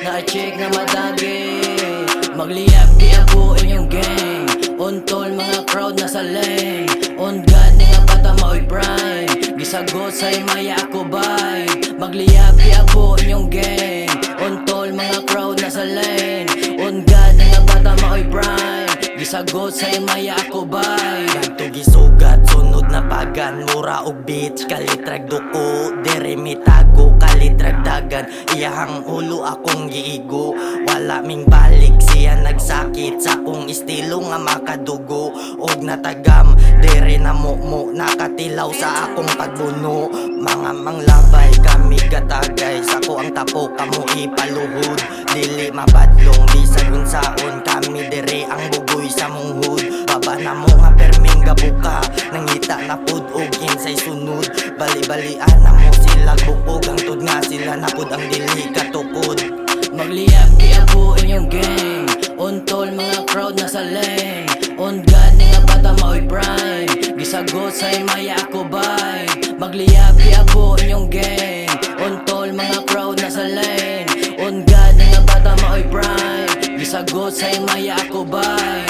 Na-check na madagi. Magliyab-liyabo inyong gang. Untol mga crowd na sa lane. On God ni nga bata mao'y prime. Gisagot sa'y maya ako bay. Magliyab-liyabo inyong gang. Untol mga crowd na sa lane. On God ni nga bata mao'y prime. Gisagot sa'y maya ako bay. Ganto gisugat, sunod na pagan. Mura og bitch, kalitrag duko. Dere mitago, kalitrag dagan. Iyahang ulo akong giigo. Wala ming balik, siya nagsakit. Sa kong estilo nga makadugo. Og natagam, dere na mo nakatilaw sa akong pagbuno. Mga manglabay, kami gatagay. Sa ko ang tapo, kamo ipaluhod. Dili mabadlong, bisag unsaon. Kami dere ang bugoy sa munghod. Baba na mo nga perming gabuka. Nangita na pud og insay sunod. Bali-balian na mo sila bukog. Ang tud nga sila napud ang dili katukod. Magliyab-liyabo inyong gang. Untol mga crowd na sa lane. On God ni nga bata mao'y prime. Gisagot sa'y maya ako bay. Magliyab-liyabo inyong gang. Untol mga crowd na sa lane. On God ni nga bata mao'y prime. Gisagot sa'y maya ako bay.